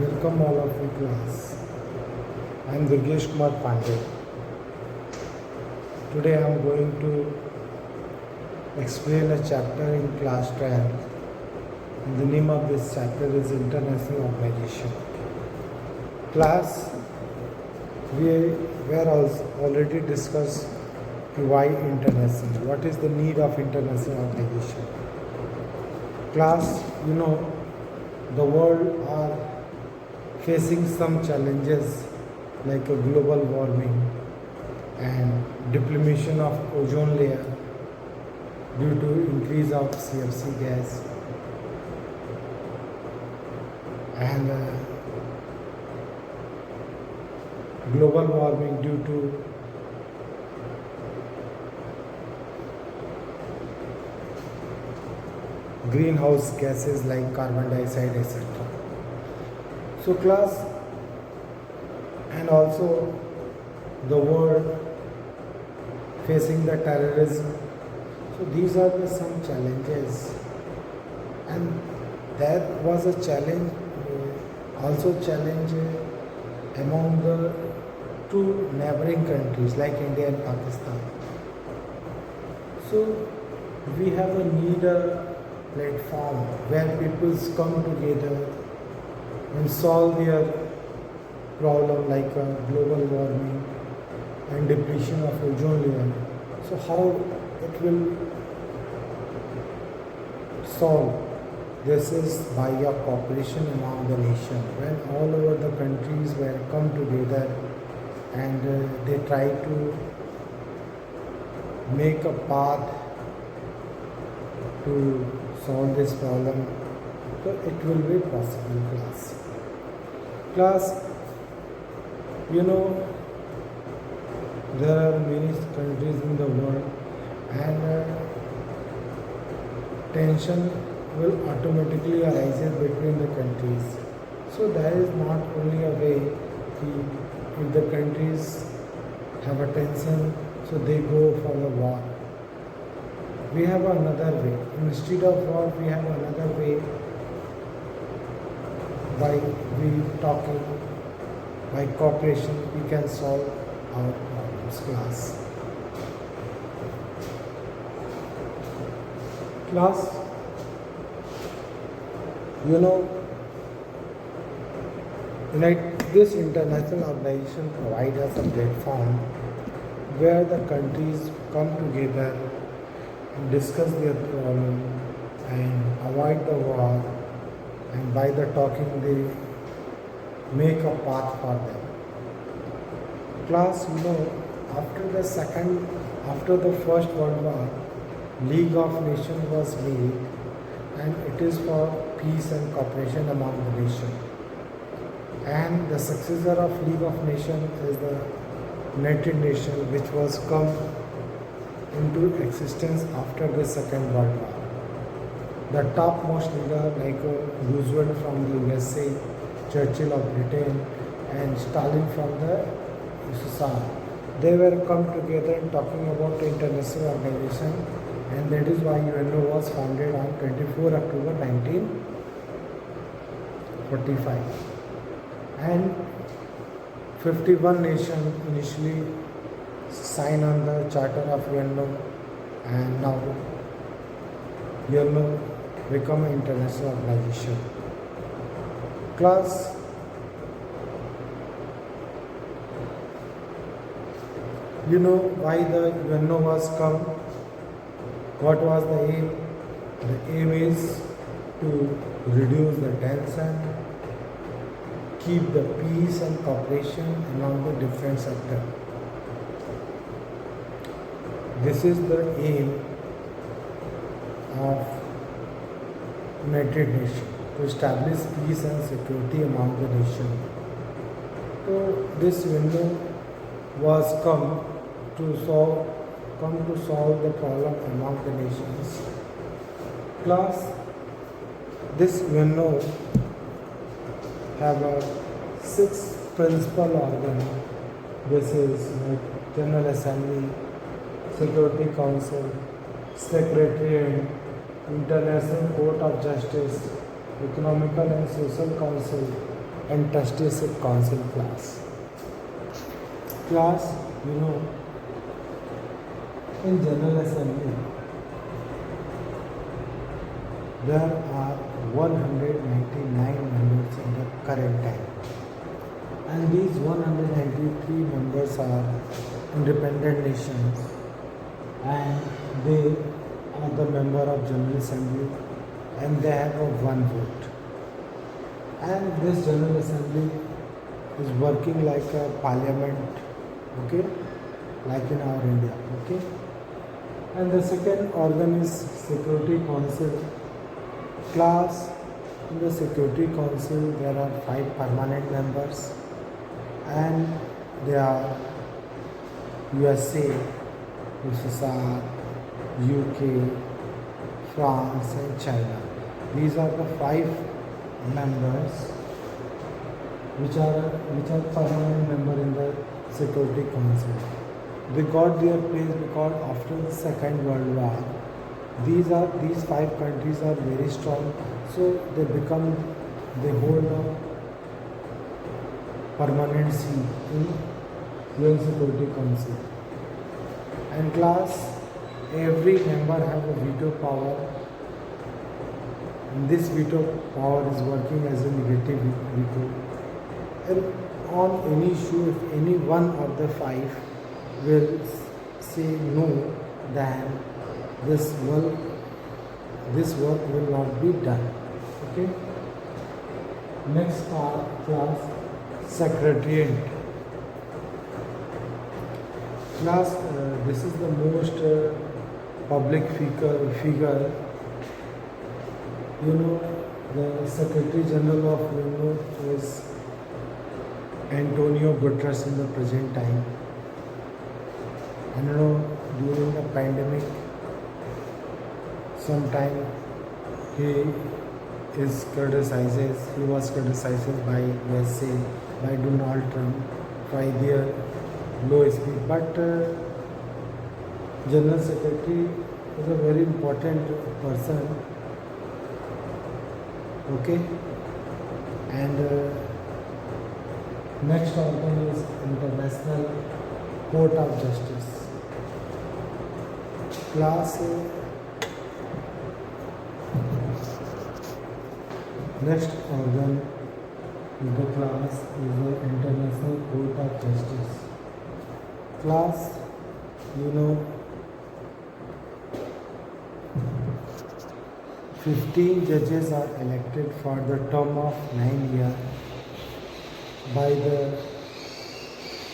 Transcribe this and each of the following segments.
Welcome all of you class. I am Durgesh Kumar Pandey. Today I am going to explain a chapter in class 12. And the name of this chapter is International Organization. Class, we were already discussed why international, what is the need of international organization. Class, the world are facing some challenges like a global warming and depletion of ozone layer due to increase of CFC gas and global warming due to greenhouse gases like carbon dioxide, etc. So class, and also the world facing the terrorism. So these are some challenges, and there was a challenge, also challenge among the two neighboring countries like India and Pakistan. So we have a need a platform where people come together and solve their problem like global warming and depletion of ozone layer. So how it will solve? This is by a cooperation among the nation. When all over the countries were come together and they try to make a path to solve this problem, so it will be possible, class. Class, there are many countries in the world and tension will automatically arise between the countries. So there is not only a way if the countries have a tension, so they go for the war. We have another way. Instead of war, we have another way by by cooperation, we can solve our problems, class. Class, this international organization provides us a platform where the countries come together and discuss their problem and avoid the war, and by the talking they make a path for them. Class, after the First World War, League of Nations was made, and it is for peace and cooperation among the nations. And the successor of League of Nations is the United Nations, which was come into existence after the Second World War. The topmost leader like Roosevelt from the USA, Churchill of Britain, and Stalin from the USSR, they were come together and talking about the international organization, and that is why UNO was founded on 24 October 1945. And 51 nations initially signed on the Charter of UNO, and now UNO become an international organization. Class, why the UNO was come? What was the aim? The aim is to reduce the tension, keep the peace and cooperation among the different sectors. This is the aim of United Nations, to establish peace and security among the nations. So this window was come to solve the problem among the nations. Class, this window have a 6 principal organ. This is like General Assembly, Security Council, Secretariat, International Court of Justice, Economical and Social Council, and Trusteeship Council class. Class, in General Assembly, there are 199 members in the current time. And these 193 members are independent nations and they are the member of General Assembly and they have a one vote. And this General Assembly is working like a parliament, okay, like in our India, okay. And the second organ is Security Council. Class, in the Security Council there are 5 permanent members and they are USA, USSR, UK, France and China. These are the 5 members which are permanent member in the Security Council. They got their place because after the Second World War, these 5 countries are very strong, so they hold a permanent seat in UN Security Council. And class, every member have a veto power, and this veto power is working as a negative veto. And on any issue, if any one of the 5 will say no, then this work will not be done. Okay. Next class, Secretariat. Class, this is the most public figure. The Secretary General of UNO is Antonio Guterres in the present time. And during the pandemic, sometime he was criticized by USA, by Donald Trump, by their low speed. But General Secretary is a very important person. Okay, and next organ is International Court of Justice. Class, next organ is the class is the International Court of Justice. Class, 15 judges are elected for the term of 9 years by the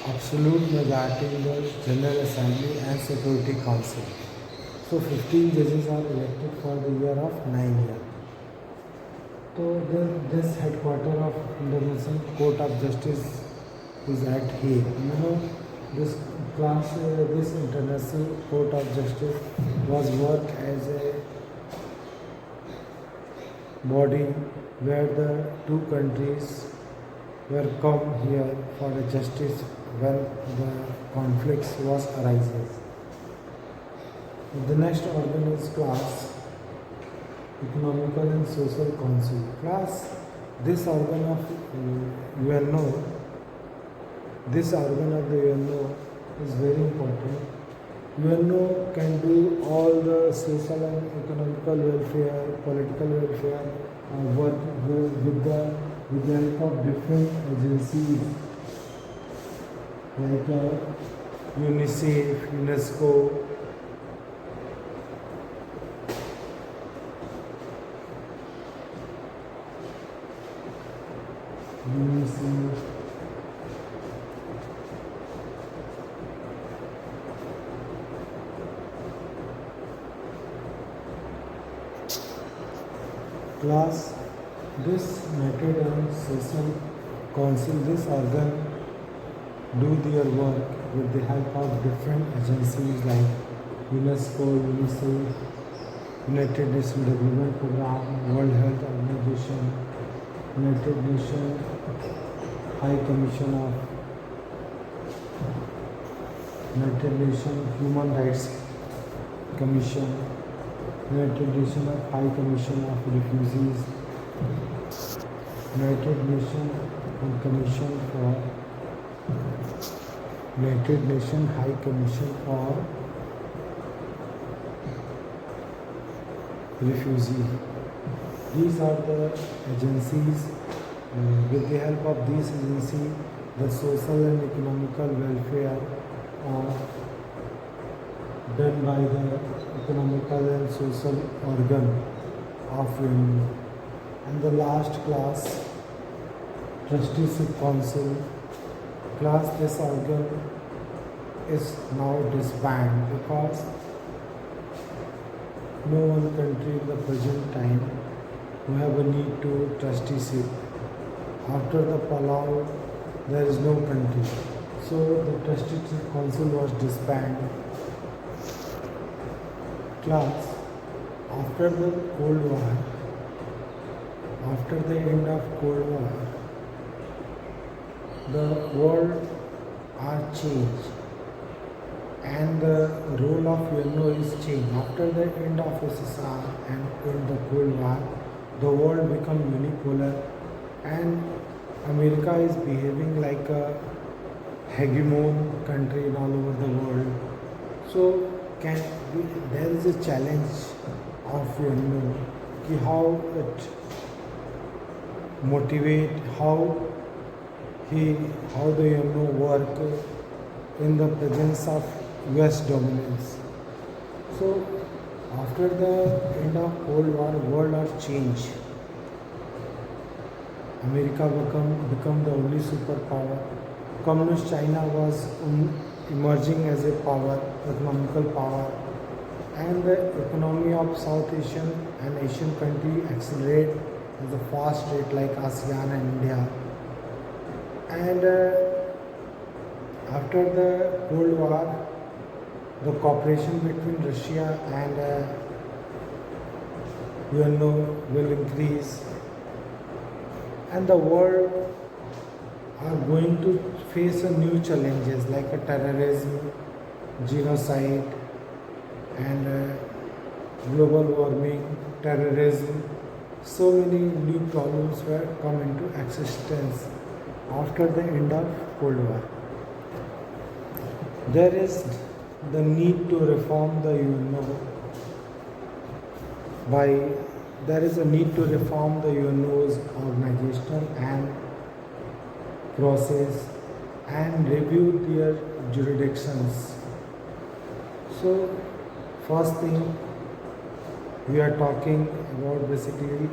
absolute majority in the General Assembly and Security Council. So 15 judges are elected for the year of 9 years. So this headquarter of International Court of Justice is at Hague. This class, this International Court of Justice was worked as a body where the 2 countries were come here for the justice when the conflicts was arises. The next organ is class, Economical and Social Council. Class, this organ of UNO, this organ of the UNO is very important. UNO can do all the social and economical welfare, political welfare work with the help of different agencies like UNICEF, UNESCO. Class, this United and Social Council, this organ do their work with the help of different agencies like UNESCO, UNICEF, United Nations Development Program, World Health Organization, United Nations High Commission of United Nations Human Rights Commission, United Nations High Commission of Refugees, United Nations Commission for United Nations High Commission for Refugee. These are the agencies. With the help of these agencies, the social and economical welfare are done by the economical and social organ of UNO. And the last class, Trusteeship Council. Class, this organ is now disbanded because no one country in the present time who have a need to trusteeship. After the Palau, there is no country. So the Trusteeship Council was disbanded. Class, after the Cold War, after the end of Cold War, the world are changed and the role of UNO is changed. After the end of USSR and in the Cold War, the world become unipolar and America is behaving like a hegemon country in all over the world. So there is a challenge of UNO, how it motivate, how the UNO work in the presence of US dominance. So after the end of Cold War, world are changed. America become the only superpower. Communist China was emerging as a power, economical power, and the economy of South Asian and Asian country accelerate at a fast rate like ASEAN and India. And after the Cold War, the cooperation between Russia and UNO will increase, and the world are going to face a new challenges like a terrorism, genocide, and global warming, terrorism. So many new problems were come into existence after the end of Cold War. There is the need to reform the UNO there is a need to reform the UNO's organizational and process and review their jurisdictions. So first thing we are talking about basically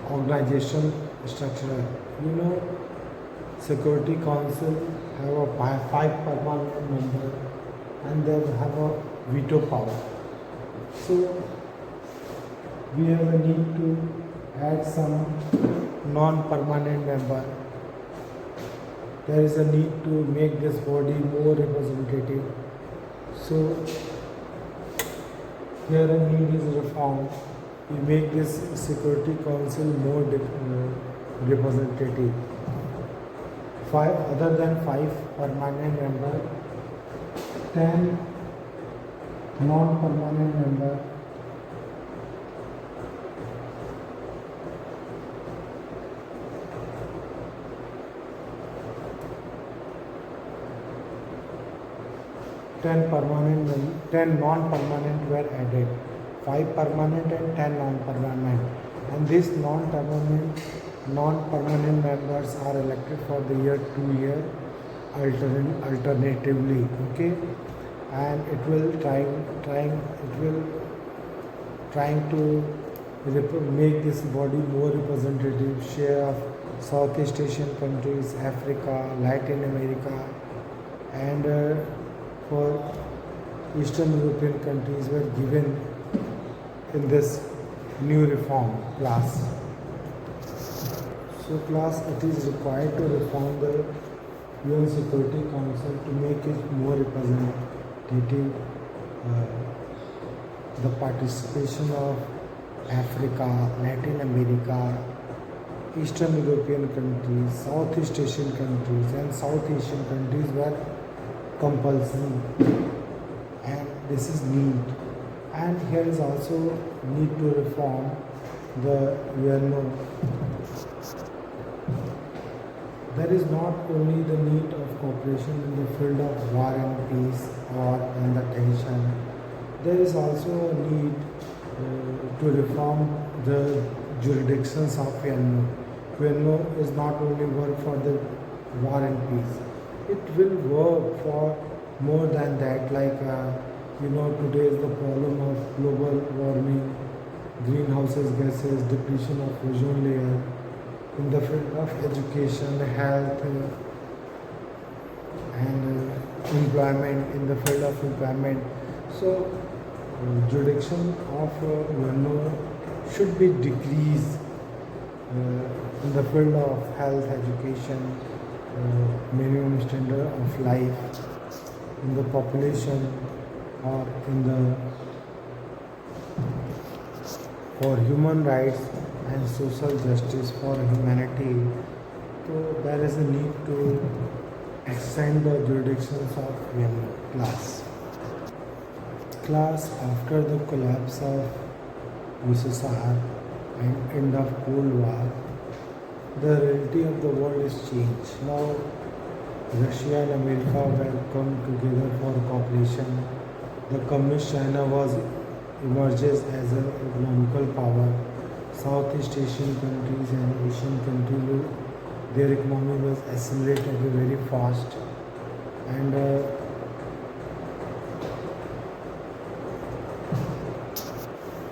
organization structure. Security Council have a 5 permanent member and they have a veto power. So we have a need to add some non-permanent member. There is a need to make this body more representative. So here a need is reform. We make this Security Council more representative. Other than 5 permanent member, 10 non-permanent member, ten non-permanent were added, 5 permanent and 10 non-permanent, and these non-permanent members are elected for the year 2 year alternatively. Okay, and it will trying to make this body more representative. Share of Southeast Asian countries, Africa, Latin America, and for Eastern European countries were given in this new reform class. So class, it is required to reform the UN Security Council to make it more representative. The participation of Africa, Latin America, Eastern European countries, Southeast Asian countries and South Asian countries were compulsory, and this is need. And here is also need to reform the UNO There is not only the need of cooperation in the field of war and peace or in the tension, there is also a need to reform the jurisdictions of UNO. UNO is not only work for the war and peace, it will work for more than that. Today is the problem of global warming, greenhouse gases, depletion of ozone layer, in the field of education, health, and employment, in the field of employment. So, jurisdiction of UNO should be decreased in the field of health, education, minimum standard of life, in the population, or in the for human rights and social justice for humanity. So there is a need to extend the jurisdictions of UNO. Class, after the collapse of USSR and end of Cold War, the reality of the world is changed. Now Russia and America were come together for cooperation. The communist China emerges as an economical power. Southeast Asian countries and Asian countries, their economy was accelerated very fast, and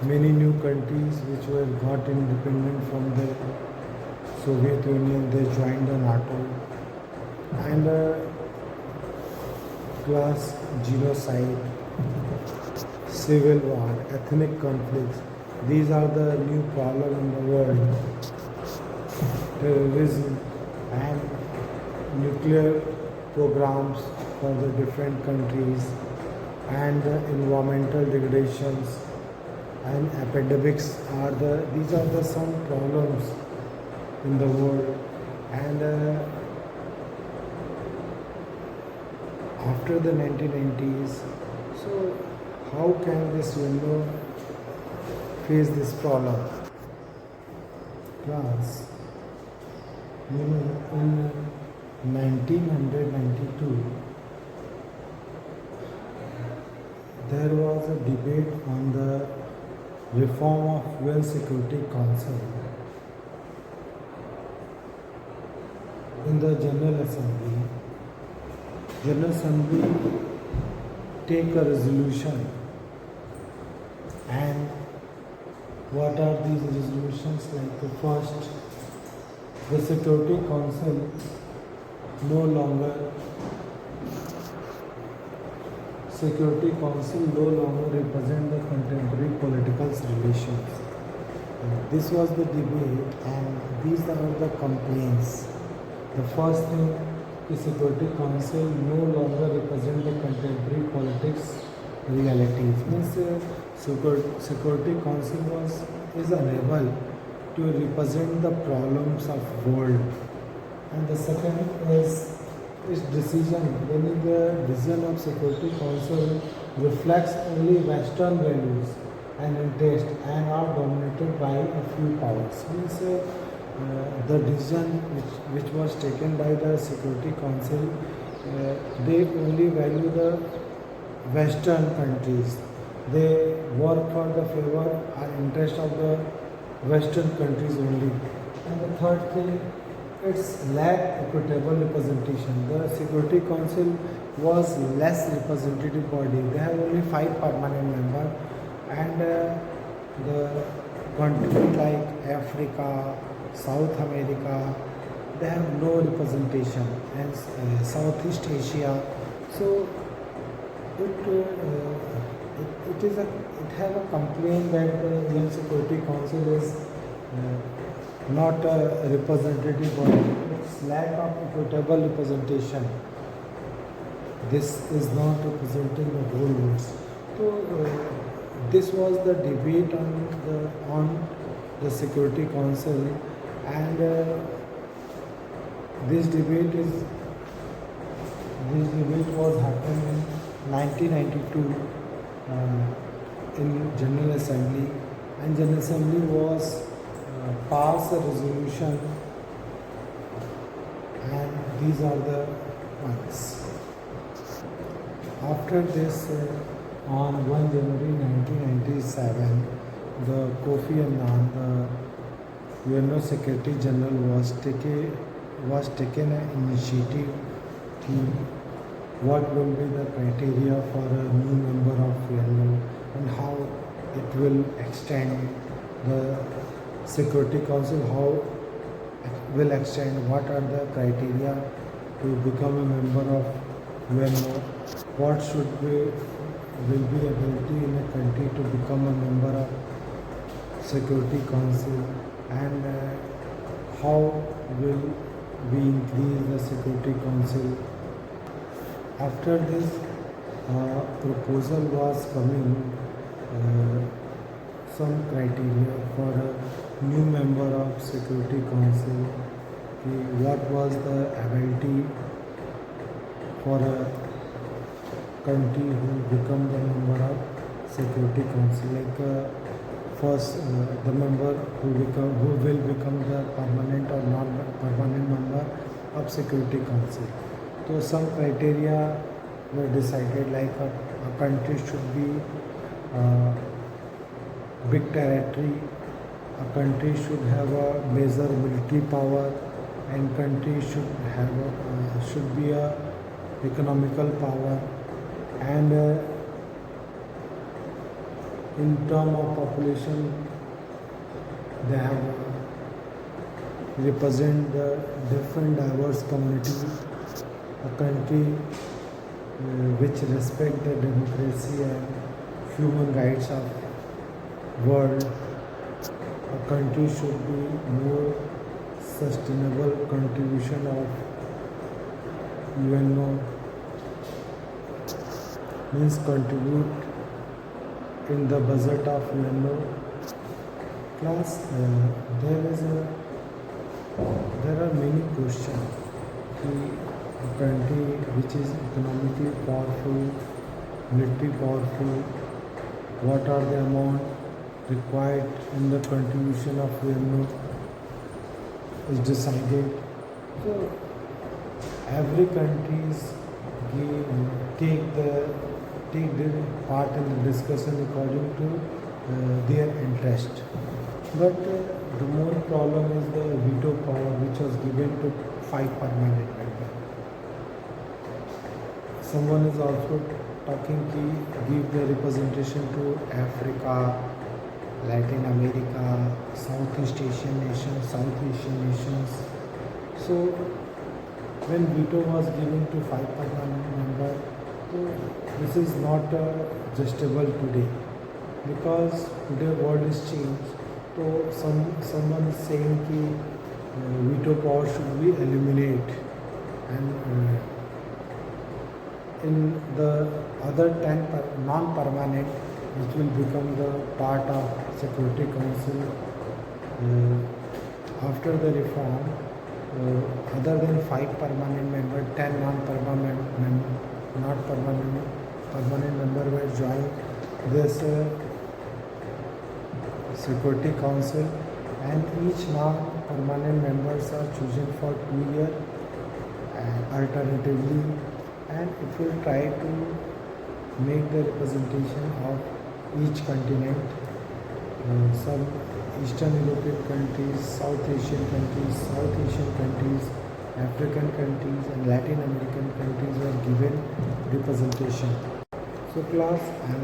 many new countries which were got independent from the Soviet Union, they joined the NATO, and class genocide, civil war, ethnic conflicts. These are the new problems in the world. Terrorism and nuclear programs for the different countries, and the environmental degradations and epidemics are these are the some problems in the world. And after the 1990s, so how can this face this problem? Class, in 1992, there was a debate on the reform of UN Security Council in the General Assembly. General Assembly take a resolution, and what are these resolutions? Like the first, the Security Council no longer represent the contemporary political relations. This was the debate, and these are the complaints. The first thing, the Security Council no longer represent the contemporary politics realities. Means Security Council is unable to represent the problems of world. And the second is its decision. When the decision of Security Council reflects only Western values and interests and are dominated by a few powers. Means the decision which was taken by the Security Council, they only value the Western countries. They work for the favor and interest of the Western countries only. And the third thing, it's lack equitable representation. The Security Council was less representative body. They have only 5 permanent members, and the countries like Africa, South America, they have no representation, and Southeast Asia. So it have a complaint that the UN Security Council is not a representative body. It's lack of equitable representation. This is not representing the whole world. So this was the debate on the Security Council, and this debate was happening in 1992 in General Assembly, and General Assembly was pass a resolution, and these are the ones. After this, on 1 January 1997, the Kofi Annan, the UN Secretary General, was taken an initiative to what will be the criteria for a new member of UNO and how it will extend the Security Council, how it will extend, what are the criteria to become a member of UNO, what will be ability in a country to become a member of Security Council, and how will we increase the Security Council. After this proposal was coming, some criteria for a new member of Security Council, what was the ability for a country who become the member of Security Council, like first the member who will become the permanent or non-permanent member of Security Council. So some criteria were decided, like a country should be big territory, a country should have a major military power, and country should be a economical power, and in term of population they have represent the different diverse community, a country which respect the democracy and human rights of world. A country should be more sustainable contribution of UNO, means contribute in the budget of UNO. Class, there are many questions. A country which is economically powerful, military powerful, what are the amount required in the contribution of UNO is decided. So every countries take their part in the discussion according to their interest. But the more problem is the veto power which was given to 5 permanent members. Someone is also talking to give the representation to Africa, Latin America, Southeast Asian nations, South Asian nations. So when veto was given to 5 permanent members, so this is not justable today, because today world is changed. So someone is saying that veto power should be eliminated, and in the other 10 non-permanent, which will become the part of Security Council after the reform, other than 5 permanent members, 10 non-permanent permanent member will join this Security Council, and each non-permanent members are chosen for 2 years alternatively, and it will try to make the representation of each continent. Some Eastern European countries, South Asian countries, African countries and Latin American countries were given representation. So class, and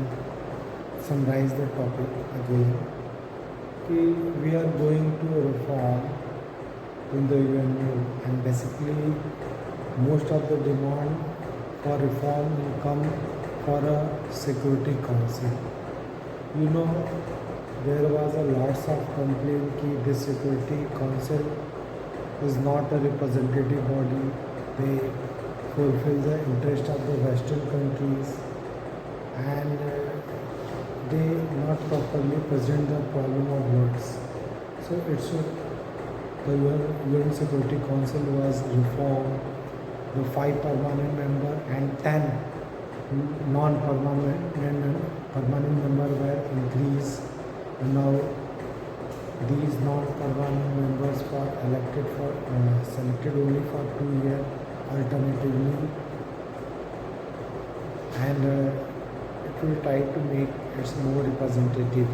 summarize the topic again. We are going to reform in the UNO, and basically most of the demand for reform will come for a Security Council. You know, there was a lots of complaint that this Security Council is not a representative body. They fulfill the interest of the Western countries, and they not properly present the problem of words. So the UN Security Council was reformed. The 5 permanent member and 10 non-permanent members were increased, and now these non-permanent members were selected only for 2 years, alternatively, and it will try to make it more representative